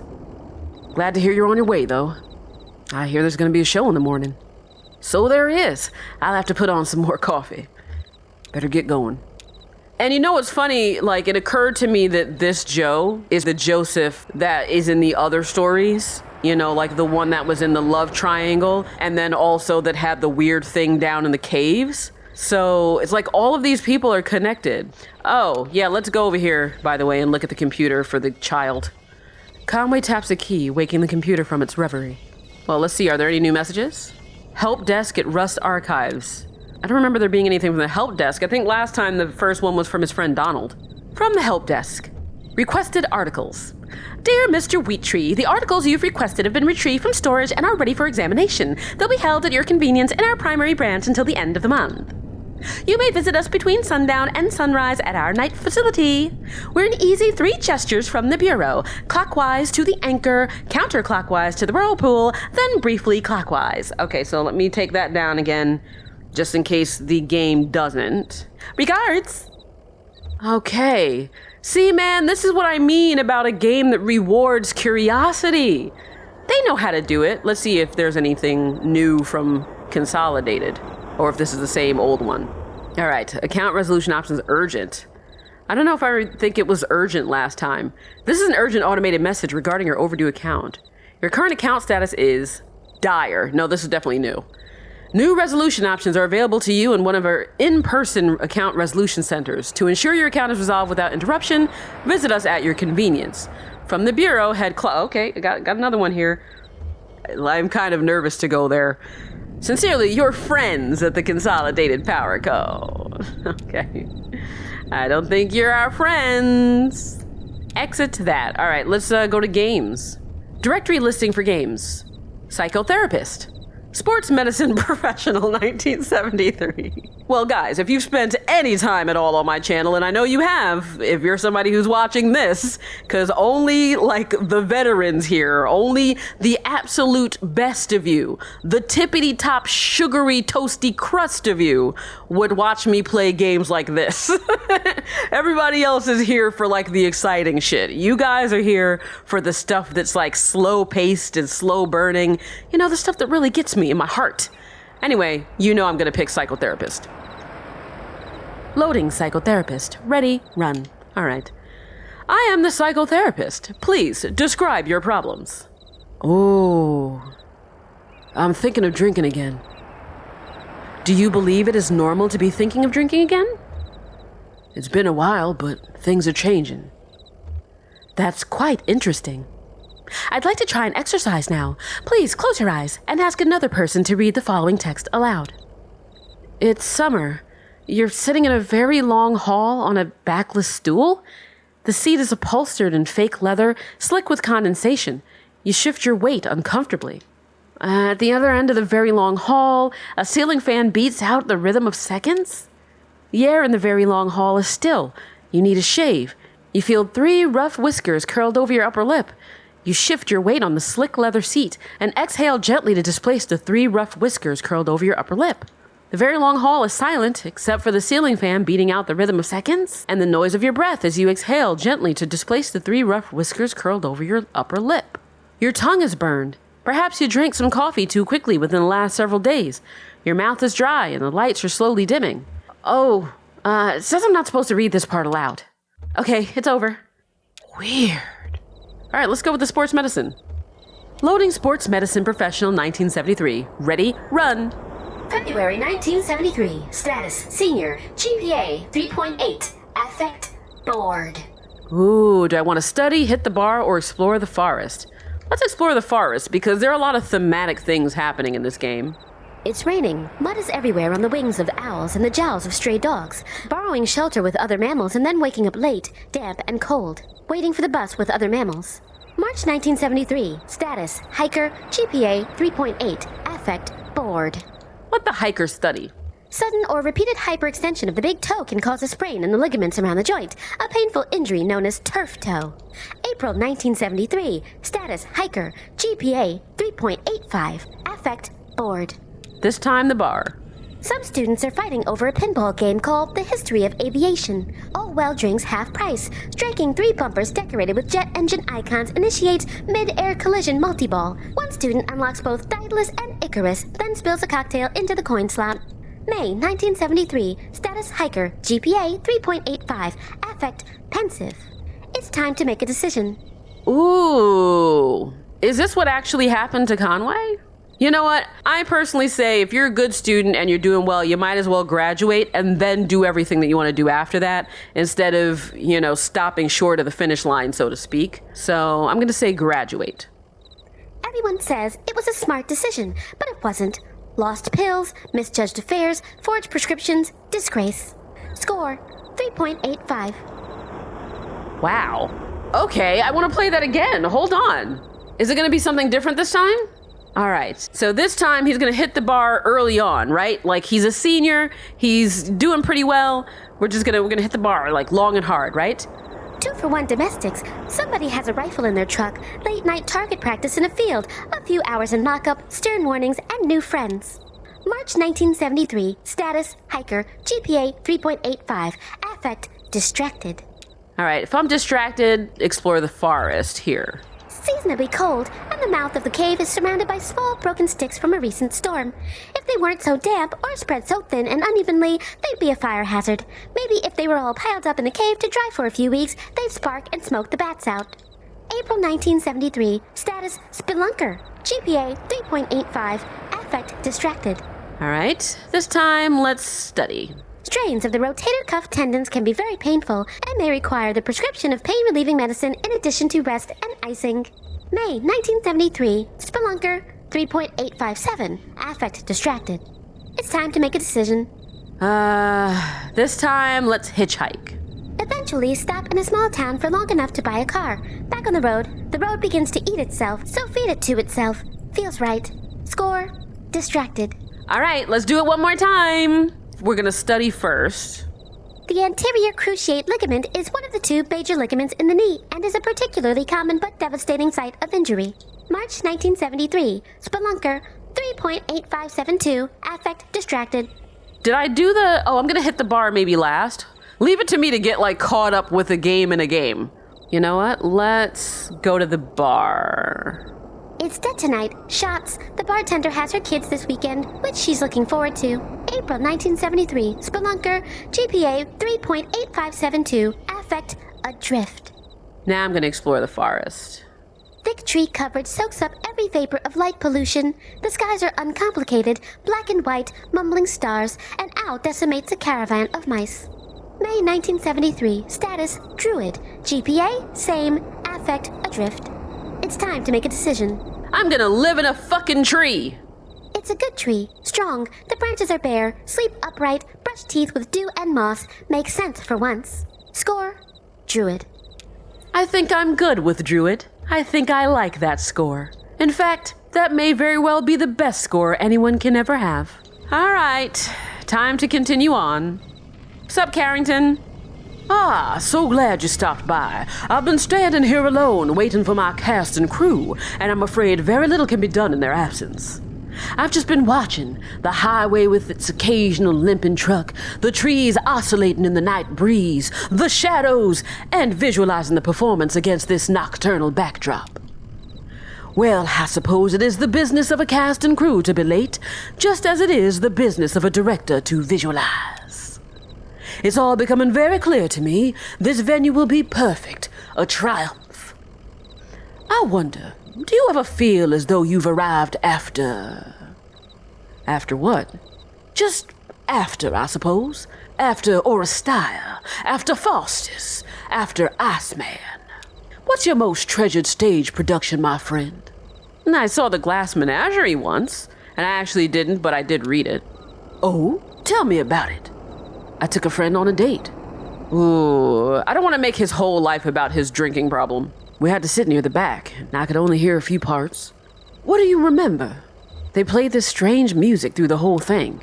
Glad to hear you're on your way, though. I hear there's going to be a show in the morning. So there is. I'll have to put on some more coffee. Better get going. And you know what's funny? Like, it occurred to me that this Joe is the Joseph that is in the other stories. You know, like the one that was in the love triangle, and then also that had the weird thing down in the caves. So it's like all of these people are connected. Oh, yeah, let's go over here, by the way, and look at the computer for the child. Conway taps a key, waking the computer from its reverie. Well, let's see, are there any new messages? Help desk at Rust Archives. I don't remember there being anything from the help desk. I think last time the first one was from his friend Donald. From the help desk. Requested articles. Dear Mr. Wheattree, the articles you've requested have been retrieved from storage and are ready for examination. They'll be held at your convenience in our primary branch until the end of the month. You may visit us between sundown and sunrise at our night facility. We're an easy 3 gestures from the bureau. Clockwise to the anchor, counterclockwise to the whirlpool, then briefly clockwise. Okay, so let me take that down again, just in case the game doesn't. Regards! Okay. See, man, this is what I mean about a game that rewards curiosity. They know how to do it. Let's see if there's anything new from Consolidated, or if this is the same old one. All right, account resolution options urgent. I don't know if I think it was urgent last time. This is an urgent automated message regarding your overdue account. Your current account status is dire. No, this is definitely new. New resolution options are available to you in one of our in-person account resolution centers. To ensure your account is resolved without interruption, visit us at your convenience. From the bureau, okay, I got another one here. I'm kind of nervous to go there. Sincerely, your friends at the Consolidated Power Co. Okay. I don't think you're our friends. Exit to that. All right, let's go to games. Directory listing for games. Psychotherapist. Sports medicine professional 1973. Well, guys, if you've spent any time at all on my channel, and I know you have, if you're somebody who's watching this, because only like the veterans here, only the absolute best of you, the tippity top sugary toasty crust of you would watch me play games like this. Everybody else is here for like the exciting shit. You guys are here for the stuff that's like slow paced and slow burning. You know, the stuff that really gets me in my heart. Anyway, you know I'm gonna pick psychotherapist. Loading psychotherapist. Ready, run. All right. I am the psychotherapist. Please describe your problems. Oh, I'm thinking of drinking again. Do you believe it is normal to be thinking of drinking again? It's been a while, but things are changing. That's quite interesting. I'd like to try an exercise now. Please close your eyes and ask another person to read the following text aloud. It's summer. You're sitting in a very long hall on a backless stool. The seat is upholstered in fake leather, slick with condensation. You shift your weight uncomfortably. At the other end of the very long hall, a ceiling fan beats out the rhythm of seconds. The air in the very long hall is still. You need a shave. You feel 3 rough whiskers curled over your upper lip. You shift your weight on the slick leather seat and exhale gently to displace the 3 rough whiskers curled over your upper lip. The very long hall is silent, except for the ceiling fan beating out the rhythm of seconds, and the noise of your breath as you exhale gently to displace the 3 rough whiskers curled over your upper lip. Your tongue is burned. Perhaps you drank some coffee too quickly within the last several days. Your mouth is dry and the lights are slowly dimming. It says I'm not supposed to read this part aloud. Okay, it's over. Weird. All right, let's go with the sports medicine. Loading sports medicine professional 1973. Ready, run. February 1973. Status, senior. GPA, 3.8. Affect, bored. Ooh, do I want to study, hit the bar, or explore the forest? Let's explore the forest, because there are a lot of thematic things happening in this game. It's raining. Mud is everywhere on the wings of owls and the jowls of stray dogs. Borrowing shelter with other mammals and then waking up late, damp and cold. Waiting for the bus with other mammals. March 1973. Status, hiker. GPA, 3.8. Affect, bored. Let the hiker study. Sudden or repeated hyperextension of the big toe can cause a sprain in the ligaments around the joint, a painful injury known as turf toe. April 1973. Status, hiker. GPA, 3.85. Affect, bored. This time the bar. Some students are fighting over a pinball game called The History of Aviation. All well drinks half price. Striking 3 bumpers decorated with jet engine icons initiates mid-air collision multi-ball. One student unlocks both Daedalus and Icarus, then spills a cocktail into the coin slot. May 1973. Status, hiker. GPA, 3.85. Affect, pensive. It's time to make a decision. Ooh. Is this what actually happened to Conway? You know what? I personally say if you're a good student and you're doing well, you might as well graduate and then do everything that you want to do after that instead of, stopping short of the finish line, so to speak. So I'm going to say graduate. Everyone says it was a smart decision, but it wasn't. Lost pills, misjudged affairs, forged prescriptions, disgrace. Score, 3.85. Wow. Okay, I want to play that again. Hold on. Is it going to be something different this time? All right, so this time he's going to hit the bar early on, right? Like he's a senior, he's doing pretty well. We're going to hit the bar like long and hard, right? 2-for-1 domestics. Somebody has a rifle in their truck. Late night target practice in a field. A few hours in lockup, stern warnings, and new friends. March 1973. Status, hiker. GPA, 3.85. Affect, distracted. All right, if I'm distracted, explore the forest here. Seasonably cold, and the mouth of the cave is surrounded by small broken sticks from a recent storm. If they weren't so damp or spread so thin and unevenly, they'd be a fire hazard. Maybe if they were all piled up in the cave to dry for a few weeks, they'd spark and smoke the bats out. April 1973. Status, spelunker. GPA, 3.85. Affect, distracted. All right, this time let's study. Strains of the rotator cuff tendons can be very painful and may require the prescription of pain-relieving medicine in addition to rest and icing. May 1973. Spelunker, 3.857. Affect, distracted. It's time to make a decision. This time let's hitchhike. Eventually, stop in a small town for long enough to buy a car. Back on the road begins to eat itself, so feed it to itself. Feels right. Score, distracted. All right, let's do it one more time. We're going to study first. The anterior cruciate ligament is one of the 2 major ligaments in the knee and is a particularly common but devastating site of injury. March 1973. Spelunker, 3.8572. Affect, distracted. Did I do I'm going to hit the bar maybe last. Leave it to me to get caught up with a game in a game. You know what? Let's go to the bar. It's dead tonight. Shots. The bartender has her kids this weekend, which she's looking forward to. April 1973. Spelunker. GPA 3.8572. Affect, adrift. Now I'm going to explore the forest. Thick tree coverage soaks up every vapor of light pollution. The skies are uncomplicated, black and white, mumbling stars. An owl decimates a caravan of mice. May 1973. Status, druid. GPA, same. Affect, adrift. It's time to make a decision. I'm gonna live in a fucking tree. It's a good tree. Strong. The branches are bare. Sleep upright. Brush teeth with dew and moss. Makes sense for once. Score, druid. I think I'm good with druid. I think I like that score. In fact, that may very well be the best score anyone can ever have. All right, time to continue on. Sup, Carrington? Ah, so glad you stopped by. I've been standing here alone, waiting for my cast and crew, and I'm afraid very little can be done in their absence. I've just been watching the highway with its occasional limping truck, the trees oscillating in the night breeze, the shadows, and visualizing the performance against this nocturnal backdrop. Well, I suppose it is the business of a cast and crew to be late, just as it is the business of a director to visualize. It's all becoming very clear to me. This venue will be perfect, a triumph. I wonder, do you ever feel as though you've arrived after... After what? Just after, I suppose. After Oresteia, after Faustus, after Iceman. What's your most treasured stage production, my friend? I saw The Glass Menagerie once, and I actually didn't, but I did read it. Oh? Tell me about it. I took a friend on a date. Ooh, I don't want to make his whole life about his drinking problem. We had to sit near the back, and I could only hear a few parts. What do you remember? They played this strange music through the whole thing.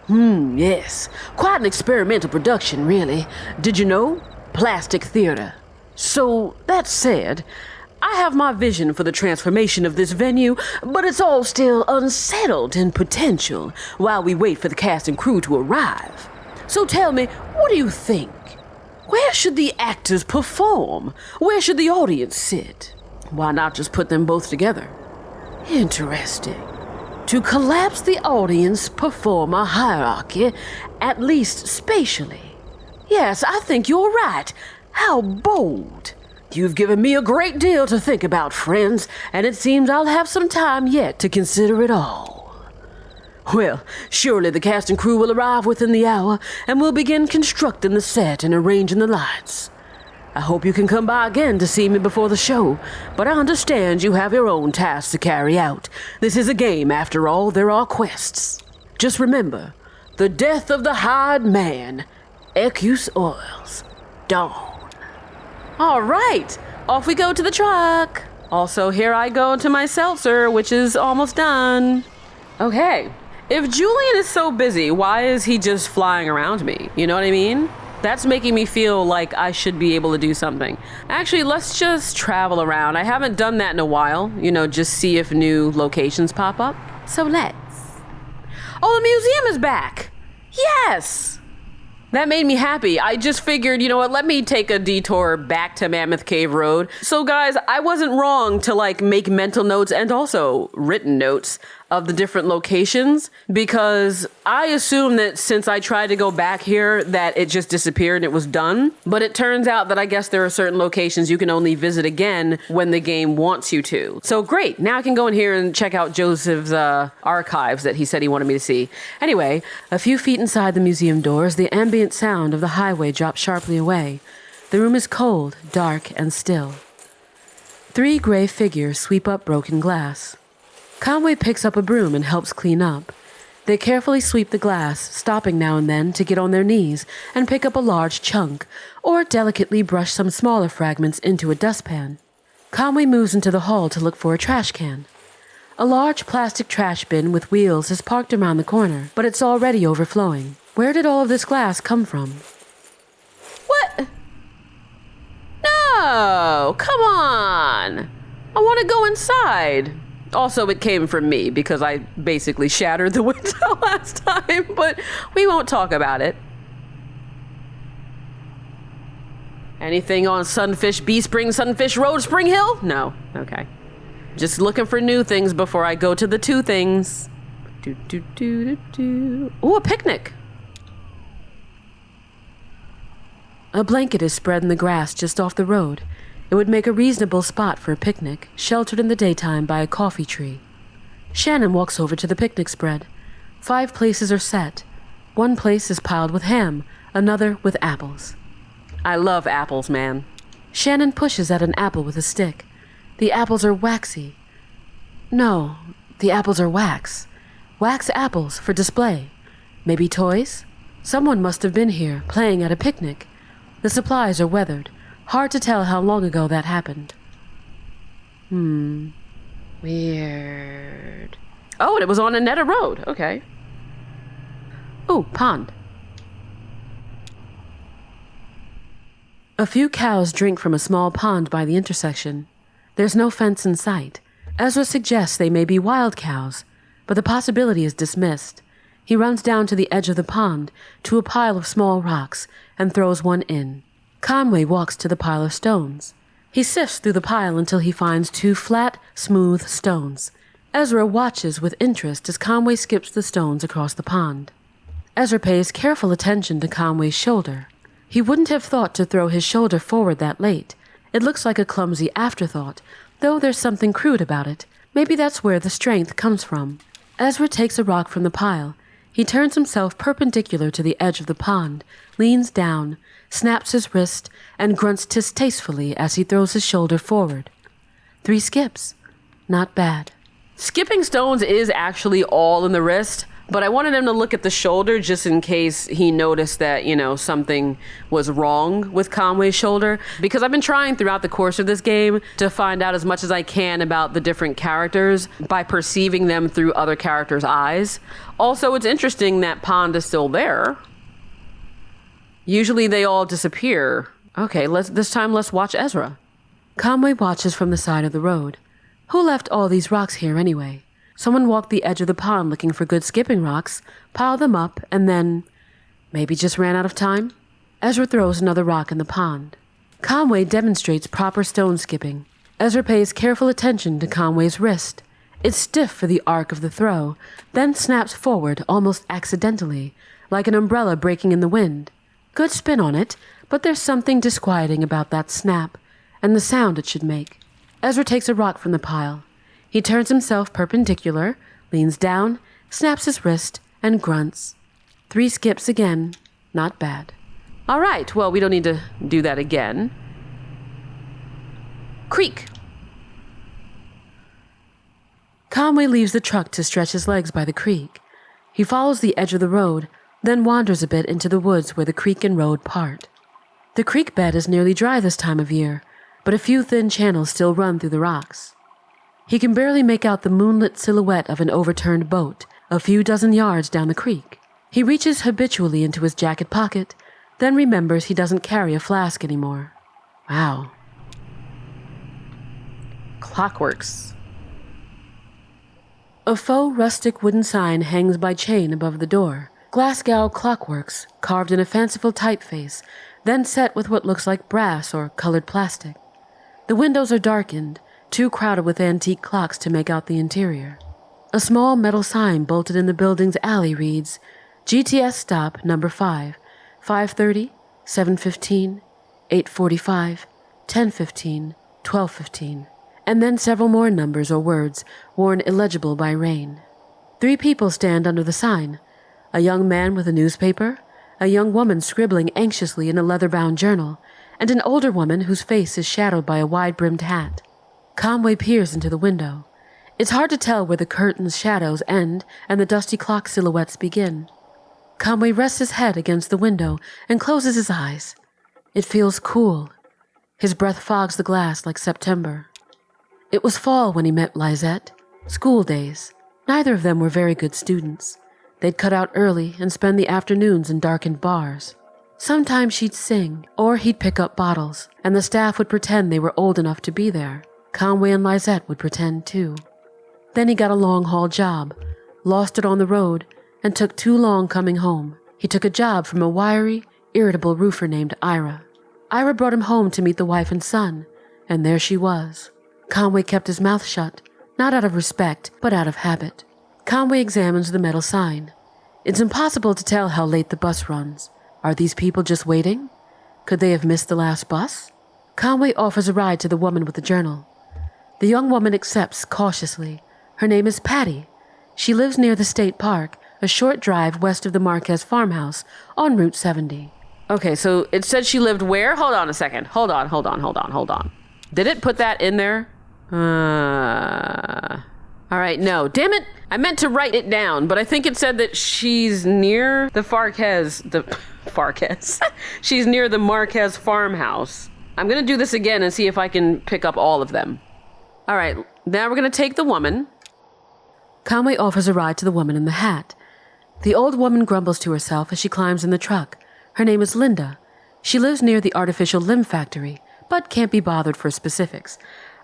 Yes. Quite an experimental production, really. Did you know? Plastic theater. So, that said, I have my vision for the transformation of this venue, but it's all still unsettled in potential while we wait for the cast and crew to arrive. So tell me, what do you think? Where should the actors perform? Where should the audience sit? Why not just put them both together? Interesting. To collapse the audience-performer hierarchy, at least spatially. Yes, I think you're right. How bold. You've given me a great deal to think about, friends, and it seems I'll have some time yet to consider it all. Well, surely the cast and crew will arrive within the hour, and we'll begin constructing the set and arranging the lights. I hope you can come by again to see me before the show, but I understand you have your own tasks to carry out. This is a game, after all. There are quests. Just remember, the death of the hired man, Equus Oils, Dawn. All right, off we go to the truck. Also, here I go to my seltzer, which is almost done. Okay, if Julian is so busy, why is he just flying around me? You know what I mean? That's making me feel like I should be able to do something. Actually, let's just travel around. I haven't done that in a while. Just see if new locations pop up. So let's. Oh, the museum is back. Yes! That made me happy. I just figured, you know what, let me take a detour back to Mammoth Cave Road. So guys, I wasn't wrong to make mental notes and also written notes of the different locations, because I assumed that since I tried to go back here that it just disappeared and it was done. But it turns out that I guess there are certain locations you can only visit again when the game wants you to. So great, now I can go in here and check out Joseph's archives that he said he wanted me to see. Anyway, a few feet inside the museum doors, the ambient sound of the highway drops sharply away. The room is cold, dark, and still. 3 gray figures sweep up broken glass. Conway picks up a broom and helps clean up. They carefully sweep the glass, stopping now and then to get on their knees and pick up a large chunk, or delicately brush some smaller fragments into a dustpan. Conway moves into the hall to look for a trash can. A large plastic trash bin with wheels is parked around the corner, but it's already overflowing. Where did all of this glass come from? What? No! Come on! I want to go inside. Also, it came from me because I basically shattered the window last time, but we won't talk about it. Anything on Sunfish B Spring, Sunfish Road, Spring Hill? No. Okay. Just looking for new things before I go to the 2 things. Ooh, a picnic. A blanket is spread in the grass just off the road. It would make a reasonable spot for a picnic, sheltered in the daytime by a coffee tree. Shannon walks over to the picnic spread. 5 places are set. 1 place is piled with ham, another with apples. I love apples, man. Shannon pushes at an apple with a stick. The apples are waxy. No, the apples are wax. Wax apples for display. Maybe toys? Someone must have been here, playing at a picnic. The supplies are weathered. Hard to tell how long ago that happened. Weird. Oh, and it was on Annetta Road. Okay. Ooh, pond. A few cows drink from a small pond by the intersection. There's no fence in sight. Ezra suggests they may be wild cows, but the possibility is dismissed. He runs down to the edge of the pond, to a pile of small rocks, and throws one in. Conway walks to the pile of stones. He sifts through the pile until he finds 2 flat, smooth stones. Ezra watches with interest as Conway skips the stones across the pond. Ezra pays careful attention to Conway's shoulder. He wouldn't have thought to throw his shoulder forward that late. It looks like a clumsy afterthought, though there's something crude about it. Maybe that's where the strength comes from. Ezra takes a rock from the pile. He turns himself perpendicular to the edge of the pond, leans down, snaps his wrist, and grunts distastefully as he throws his shoulder forward. 3 skips. Not bad. Skipping stones is actually all in the wrist, but I wanted him to look at the shoulder just in case he noticed that, something was wrong with Conway's shoulder. Because I've been trying throughout the course of this game to find out as much as I can about the different characters by perceiving them through other characters' eyes. Also, it's interesting that Pond is still there. Usually they all disappear. Okay, this time let's watch Ezra. Conway watches from the side of the road. Who left all these rocks here anyway? Someone walked the edge of the pond looking for good skipping rocks, piled them up, and then maybe just ran out of time? Ezra throws another rock in the pond. Conway demonstrates proper stone skipping. Ezra pays careful attention to Conway's wrist. It's stiff for the arc of the throw, then snaps forward almost accidentally, like an umbrella breaking in the wind. Good spin on it, but there's something disquieting about that snap, and the sound it should make. Ezra takes a rock from the pile. He turns himself perpendicular, leans down, snaps his wrist, and grunts. 3 skips again. Not bad. All right, well, we don't need to do that again. Creek. Conway leaves the truck to stretch his legs by the creek. He follows the edge of the road, then wanders a bit into the woods where the creek and road part. The creek bed is nearly dry this time of year, but a few thin channels still run through the rocks. He can barely make out the moonlit silhouette of an overturned boat a few dozen yards down the creek. He reaches habitually into his jacket pocket, then remembers he doesn't carry a flask anymore. Wow. Clockworks. A faux rustic wooden sign hangs by chain above the door. Glasgow Clockworks, carved in a fanciful typeface, then set with what looks like brass or colored plastic. The windows are darkened, too crowded with antique clocks to make out the interior. A small metal sign bolted in the building's alley reads, GTS stop number 5, 5:30, 7:15, 8:45, 10:15, 12:15, and then several more numbers or words worn illegible by rain. 3 people stand under the sign, a young man with a newspaper, a young woman scribbling anxiously in a leather-bound journal, and an older woman whose face is shadowed by a wide-brimmed hat. Conway peers into the window. It's hard to tell where the curtain's shadows end and the dusty clock silhouettes begin. Conway rests his head against the window and closes his eyes. It feels cool. His breath fogs the glass like September. It was fall when he met Lizette. School days. Neither of them were very good students. They'd cut out early and spend the afternoons in darkened bars. Sometimes she'd sing, or he'd pick up bottles, and the staff would pretend they were old enough to be there. Conway and Lizette would pretend too. Then he got a long-haul job, lost it on the road, and took too long coming home. He took a job from a wiry, irritable roofer named Ira. Ira brought him home to meet the wife and son, and there she was. Conway kept his mouth shut, not out of respect, but out of habit. Conway examines the metal sign. It's impossible to tell how late the bus runs. Are these people just waiting? Could they have missed the last bus? Conway offers a ride to the woman with the journal. The young woman accepts cautiously. Her name is Patty. She lives near the state park, a short drive west of the Marquez farmhouse on Route 70. Okay, so it said she lived where? Hold on a second. Hold on. Did it put that in there? All right, no. Damn it! I meant to write it down, but I think it said that she's near the She's near the Marquez farmhouse. I'm going to do this again and see if I can pick up all of them. All right, now we're going to take the woman. Conway offers a ride to the woman in the hat. The old woman grumbles to herself as she climbs in the truck. Her name is Linda. She lives near the artificial limb factory, but can't be bothered for specifics.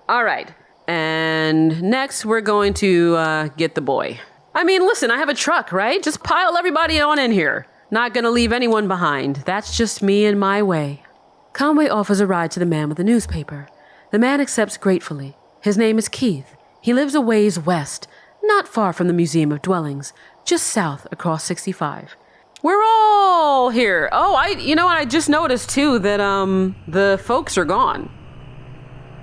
All right, and next we're going to get the boy. I mean, listen, I have a truck, right? Just pile everybody on in here. Not gonna leave anyone behind. That's just me and my way. Conway offers a ride to the man with the newspaper. The man accepts gratefully. His name is Keith. He lives a ways west, not far from the Museum of Dwellings, just south across 65. We're all here. Oh, you know what? I just noticed too that the folks are gone.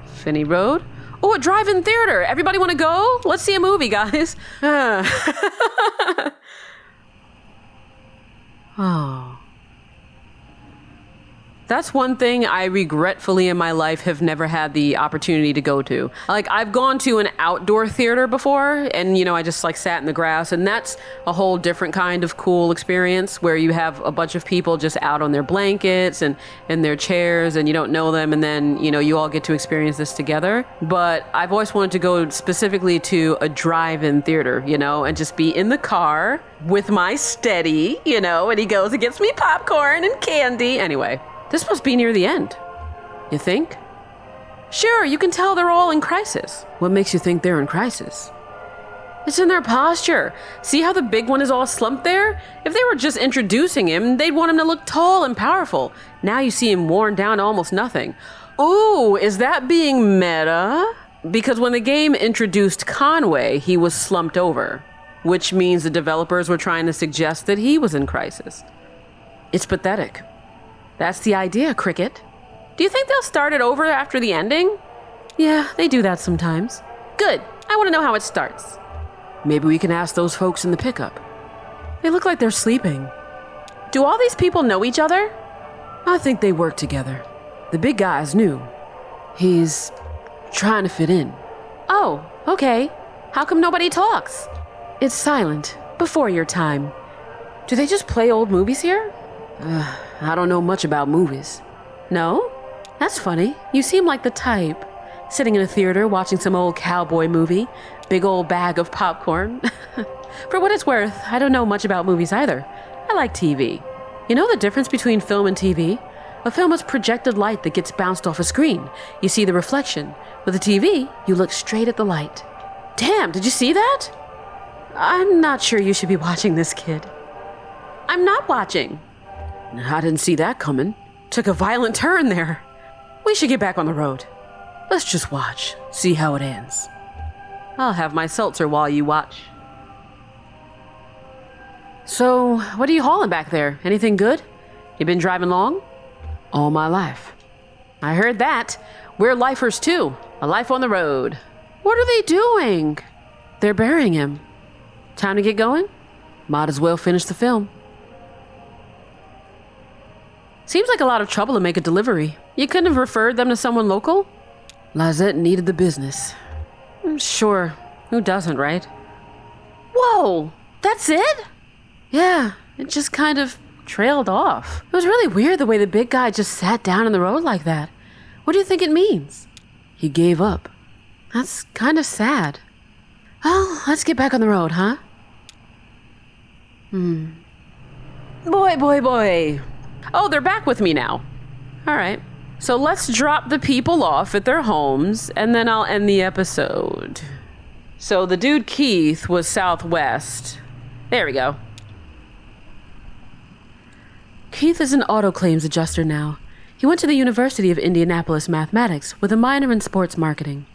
Finney Road. Oh, a drive-in theater. Everybody want to go? Let's see a movie, guys. Oh. That's one thing I regretfully in my life have never had the opportunity to go to. Like, I've gone to an outdoor theater before, and, you know, I just, like, sat in the grass, and that's a whole different kind of cool experience where you have a bunch of people just out on their blankets and in their chairs, and you don't know them, and then, you know, you all get to experience this together. But I've always wanted to go specifically to a drive-in theater, you know, and just be in the car with my steady, you know, and he goes and gets me popcorn and candy. Anyway. This must be near the end. You think? Sure, you can tell they're all in crisis. What makes you think they're in crisis? It's in their posture. See how the big one is all slumped there? If they were just introducing him, they'd want him to look tall and powerful. Now you see him worn down to almost nothing. Ooh, is that being meta? Because when the game introduced Conway, he was slumped over, which means the developers were trying to suggest that he was in crisis. It's pathetic. That's the idea, Cricket. Do you think they'll start it over after the ending? Yeah, they do that sometimes. Good. I want to know how it starts. Maybe we can ask those folks in the pickup. They look like they're sleeping. Do all these people know each other? I think they work together. The big guy's new. He's trying to fit in. Oh, okay. How come nobody talks? It's silent. Before your time. Do they just play old movies here? I don't know much about movies. No? That's funny. You seem like the type. Sitting in a theater watching some old cowboy movie. Big old bag of popcorn. For what it's worth, I don't know much about movies either. I like TV. You know the difference between film and TV? A film is projected light that gets bounced off a screen. You see the reflection. With a TV, you look straight at the light. Damn, did you see that? I'm not sure you should be watching this, kid. I'm not watching. I didn't see that coming. Took a violent turn there. We should get back on the road. Let's just watch, see how it ends. I'll have my seltzer while you watch. So, what are you hauling back there? Anything good? You been driving long? All my life. I heard that. We're lifers too. A life on the road. What are they doing? They're burying him. Time to get going? Might as well finish the film. Seems like a lot of trouble to make a delivery. You couldn't have referred them to someone local? Lizette needed the business. Sure. Who doesn't, right? Whoa! That's it? Yeah, it just kind of trailed off. It was really weird the way the big guy just sat down in the road like that. What do you think it means? He gave up. That's kind of sad. Well, let's get back on the road, huh? Boy. Oh, they're back with me now. All right. So let's drop the people off at their homes, and then I'll end the episode. So the dude Keith was southwest. There we go. Keith is an auto claims adjuster now. He went to the University of Indianapolis Mathematics with a minor in sports marketing.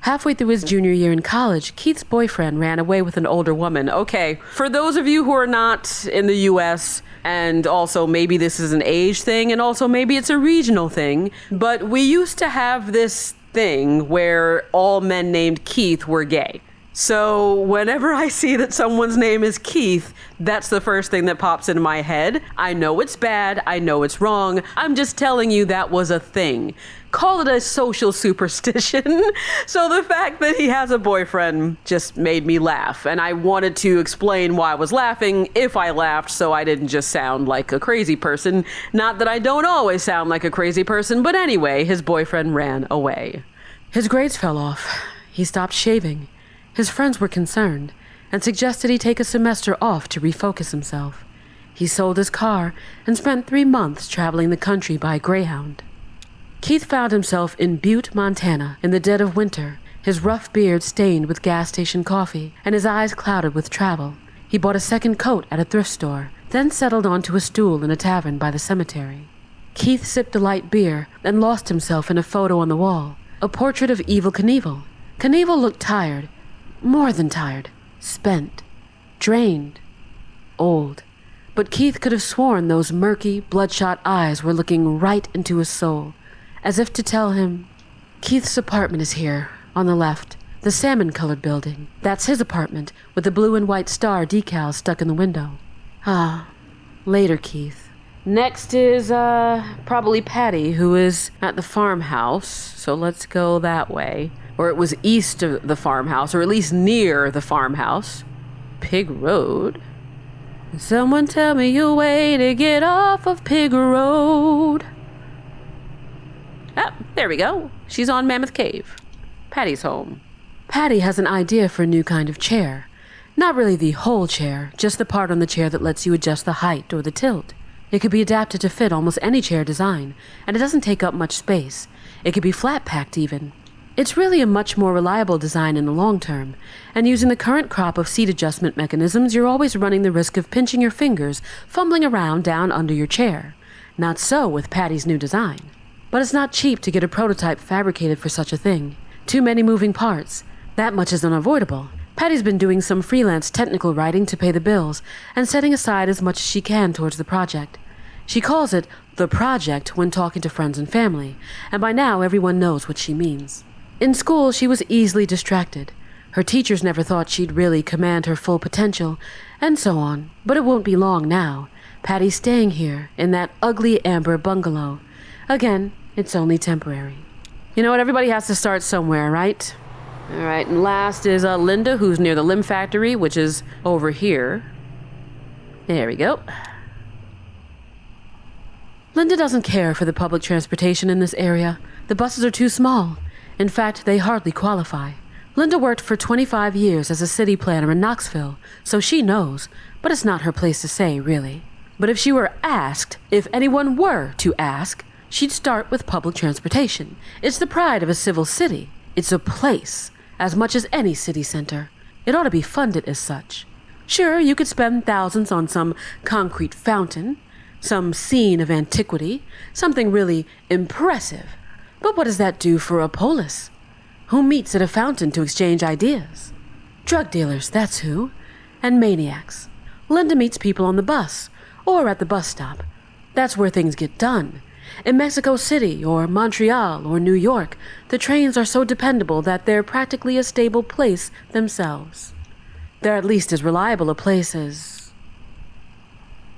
Halfway through his junior year in college, Keith's boyfriend ran away with an older woman. Okay, for those of you who are not in the U.S., and also maybe this is an age thing, and also maybe it's a regional thing, but we used to have this thing where all men named Keith were gay. So whenever I see that someone's name is Keith, that's the first thing that pops into my head. I know it's bad. I know it's wrong. I'm just telling you that was a thing. Call it a social superstition. So the fact that he has a boyfriend just made me laugh. And I wanted to explain why I was laughing if I laughed so I didn't just sound like a crazy person. Not that I don't always sound like a crazy person, but anyway, his boyfriend ran away. His grades fell off. He stopped shaving. His friends were concerned and suggested he take a semester off to refocus himself. He sold his car and spent 3 months traveling the country by Greyhound. Keith found himself in Butte, Montana, in the dead of winter, his rough beard stained with gas station coffee and his eyes clouded with travel. He bought a second coat at a thrift store, then settled onto a stool in a tavern by the cemetery. Keith sipped a light beer and lost himself in a photo on the wall, a portrait of Evel Knievel. Knievel looked tired, more than tired, spent, drained, old. But Keith could have sworn those murky, bloodshot eyes were looking right into his soul, as if to tell him, Keith's apartment is here, on the left, the salmon-colored building. That's his apartment, with the blue and white star decals stuck in the window. Ah, later, Keith. Next is, probably Patty, who is at the farmhouse, so let's go that way. Or it was east of the farmhouse, or at least near the farmhouse. Pig Road? Someone tell me a way to get off of Pig Road. Ah, there we go. She's on Mammoth Cave. Patty's home. Patty has an idea for a new kind of chair. Not really the whole chair, just the part on the chair that lets you adjust the height or the tilt. It could be adapted to fit almost any chair design, and it doesn't take up much space. It could be flat-packed even. It's really a much more reliable design in the long term, and using the current crop of seat adjustment mechanisms, you're always running the risk of pinching your fingers, fumbling around down under your chair. Not so with Patty's new design. But it's not cheap to get a prototype fabricated for such a thing. Too many moving parts. That much is unavoidable. Patty's been doing some freelance technical writing to pay the bills and setting aside as much as she can towards the project. She calls it the project when talking to friends and family, and by now everyone knows what she means. In school, she was easily distracted. Her teachers never thought she'd really command her full potential, and so on. But it won't be long now. Patty's staying here in that ugly amber bungalow. Again, it's only temporary. You know what? Everybody has to start somewhere, right? All right, and last is Linda, who's near the Limb Factory, which is over here. There we go. Linda doesn't care for the public transportation in this area. The buses are too small. In fact, they hardly qualify. Linda worked for 25 years as a city planner in Knoxville, so she knows, but it's not her place to say, really. But if she were asked, if anyone were to ask, she'd start with public transportation. It's the pride of a civil city. It's a place, as much as any city center. It ought to be funded as such. Sure, you could spend thousands on some concrete fountain, some scene of antiquity, something really impressive. But what does that do for a polis? Who meets at a fountain to exchange ideas? Drug dealers, that's who. And maniacs. Linda meets people on the bus, or at the bus stop. That's where things get done. In Mexico City, or Montreal, or New York, the trains are so dependable that they're practically a stable place themselves. They're at least as reliable a place as...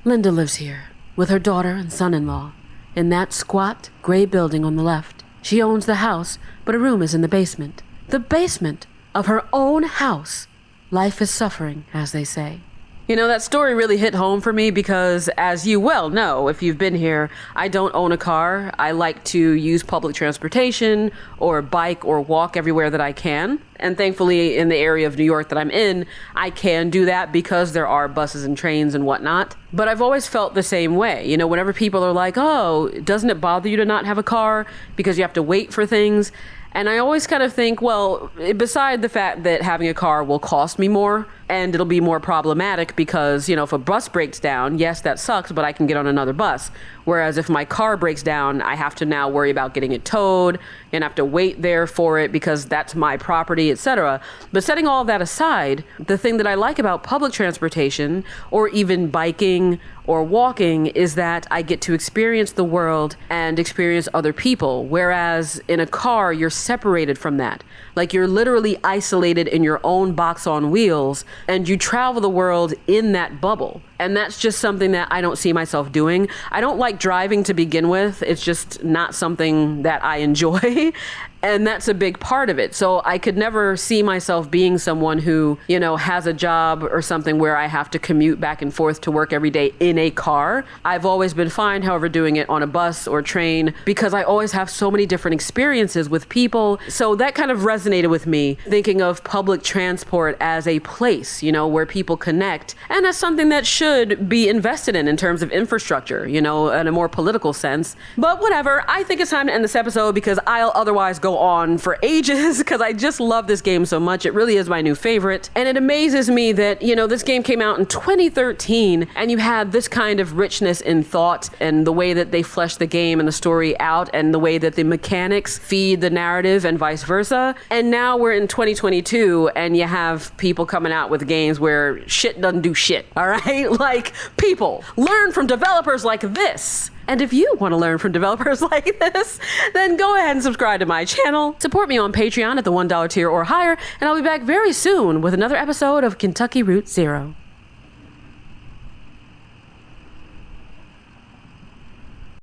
Linda lives here, with her daughter and son-in-law, in that squat, gray building on the left. She owns the house, but a room is in the basement. The basement of her own house. Life is suffering, as they say. You know, that story really hit home for me because, as you well know, if you've been here, I don't own a car. I like to use public transportation or bike or walk everywhere that I can. And thankfully, in the area of New York that I'm in, I can do that because there are buses and trains and whatnot. But I've always felt the same way. You know, whenever people are like, oh, doesn't it bother you to not have a car because you have to wait for things? And I always kind of think, well, beside the fact that having a car will cost me more and it'll be more problematic because, you know, if a bus breaks down, yes, that sucks, but I can get on another bus. Whereas if my car breaks down, I have to now worry about getting it towed and have to wait there for it because that's my property, etc. But setting all of that aside, the thing that I like about public transportation or even biking or walking is that I get to experience the world and experience other people. Whereas in a car, you're separated from that. Like you're literally isolated in your own box on wheels and you travel the world in that bubble. And that's just something that I don't see myself doing. I don't like driving to begin with. It's just not something that I enjoy. And that's a big part of it. So I could never see myself being someone who, you know, has a job or something where I have to commute back and forth to work every day in a car. I've always been fine, however, doing it on a bus or train because I always have so many different experiences with people. So that kind of resonated with me, thinking of public transport as a place, you know, where people connect. And as something that should be invested in terms of infrastructure, you know, in a more political sense. But whatever, I think it's time to end this episode because I'll otherwise go go on for ages because I just love this game so much. It really is my new favorite. And it amazes me that, this game came out in 2013 and you had this kind of richness in thought and the way that they flesh the game and the story out and the way that the mechanics feed the narrative and vice versa. And now we're in 2022 and you have people coming out with games where shit doesn't do shit. All right? Like, people, learn from developers like this. And if you want to learn from developers like this, then go ahead and subscribe to my channel. Support me on Patreon at the $1 tier or higher, and I'll be back very soon with another episode of Kentucky Route Zero.